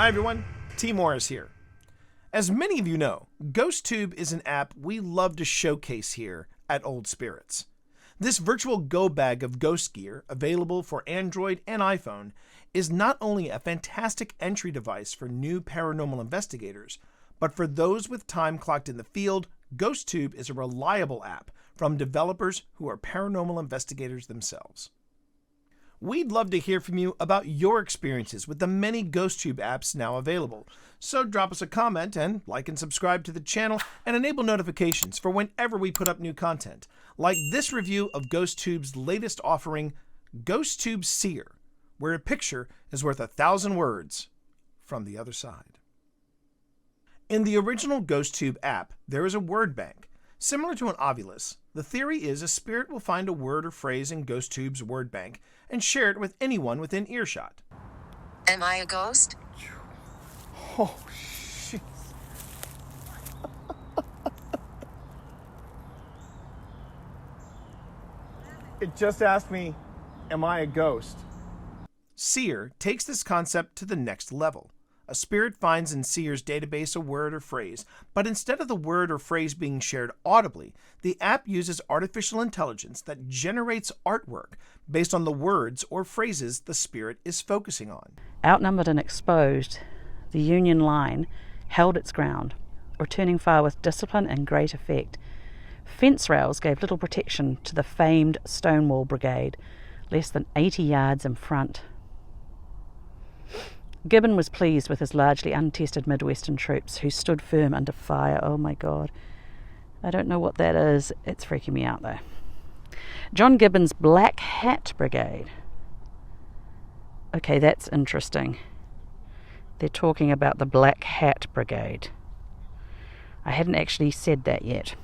Hi everyone, T. Morris here. As many of you know, GhostTube is an app we love to showcase here at Old Spirits. This virtual go bag of ghost gear, available for Android and iPhone, is not only a fantastic entry device for new paranormal investigators, but for those with time clocked in the field, GhostTube is a reliable app from developers who are paranormal investigators themselves. We'd love to hear from you about your experiences with the many GhostTube apps now available. So drop us a comment and like and subscribe to the channel and enable notifications for whenever we put up new content, like this review of GhostTube's latest offering, GhostTube SEER, where a picture is worth 1,000 words from the other side. In the original GhostTube app, there is a word bank. Similar to an Ovilus, the theory is a spirit will find a word or phrase in GhostTube's word bank and share it with anyone within earshot. Am I a ghost? Oh, shit. It just asked me, am I a ghost? SEER takes this concept to the next level. A spirit finds in SEER's database a word or phrase, but instead of the word or phrase being shared audibly, the app uses artificial intelligence that generates artwork based on the words or phrases the spirit is focusing on. Outnumbered and exposed, the Union line held its ground, returning fire with discipline and great effect. Fence rails gave little protection to the famed Stonewall Brigade, less than 80 yards in front. Gibbon was pleased with his largely untested Midwestern troops who stood firm under fire. Oh my God. I don't know what that is. It's freaking me out though. John Gibbon's Black Hat Brigade. Okay, that's interesting. They're talking about the Black Hat Brigade. I hadn't actually said that yet.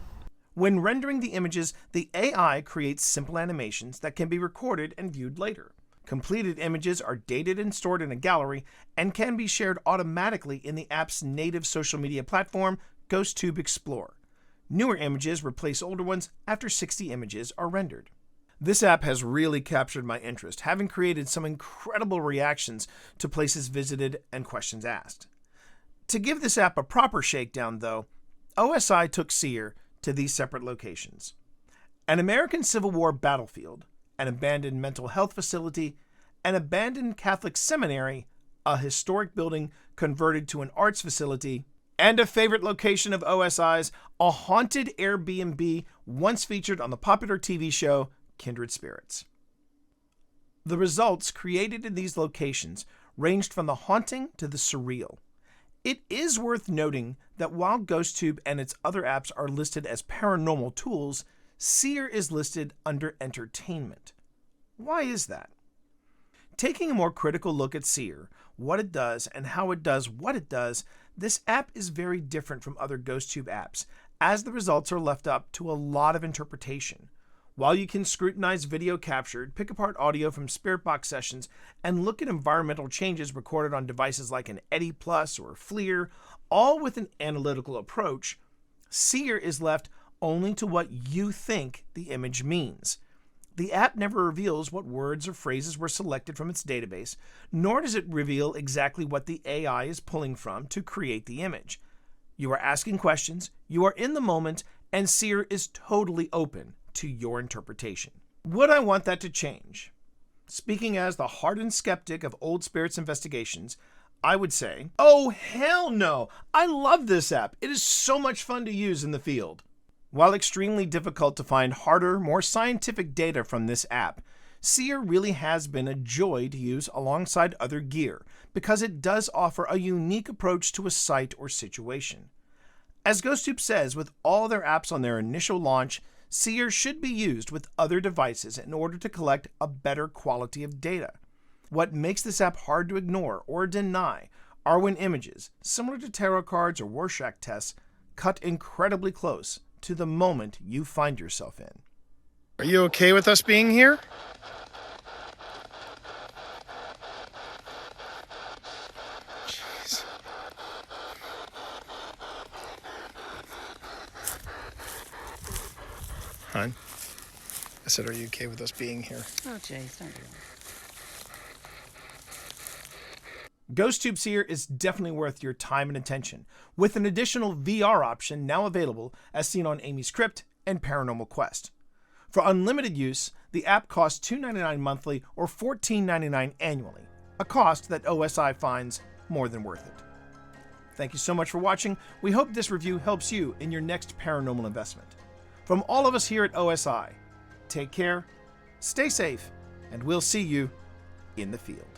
When rendering the images, the AI creates simple animations that can be recorded and viewed later. Completed images are dated and stored in a gallery and can be shared automatically in the app's native social media platform, GhostTube Explore. Newer images replace older ones after 60 images are rendered. This app has really captured my interest, having created some incredible reactions to places visited and questions asked. To give this app a proper shakedown, though, OSI took SEER to these separate locations: an American Civil War battlefield, an abandoned mental health facility, an abandoned Catholic seminary, a historic building converted to an arts facility, and a favorite location of OSI's, a haunted Airbnb once featured on the popular TV show Kindred Spirits. The results created in these locations ranged from the haunting to the surreal. It is worth noting that while GhostTube and its other apps are listed as paranormal tools, SEER is listed under entertainment. Why is that? Taking a more critical look at SEER, what it does and how it does what it does, this app is very different from other GhostTube apps, as the results are left up to a lot of interpretation. While you can scrutinize video captured, pick apart audio from spirit box sessions, and look at environmental changes recorded on devices like an Eddy Plus or FLIR, all with an analytical approach, SEER is left only to what you think the image means. The app never reveals what words or phrases were selected from its database, nor does it reveal exactly what the AI is pulling from to create the image. You are asking questions, you are in the moment, and SEER is totally open to your interpretation. Would I want that to change? Speaking as the hardened skeptic of Old Spirits investigations, I would say, oh hell no! I love this app. It is so much fun to use in the field. While extremely difficult to find harder, more scientific data from this app, SEER really has been a joy to use alongside other gear because it does offer a unique approach to a site or situation. As GhostTube says with all their apps on their initial launch, SEER should be used with other devices in order to collect a better quality of data. What makes this app hard to ignore or deny are when images, similar to tarot cards or Rorschach tests, cut incredibly close to the moment you find yourself in. Are you okay with us being here? Jeez. Hon, I said, are you okay with us being here? Oh, jeez, don't do that. GhostTube SEER is definitely worth your time and attention, with an additional VR option now available as seen on Amy's Crypt and Paranormal Quest. For unlimited use, the app costs $2.99 monthly or $14.99 annually, a cost that OSI finds more than worth it. Thank you so much for watching. We hope this review helps you in your next paranormal investment. From all of us here at OSI, take care, stay safe, and we'll see you in the field.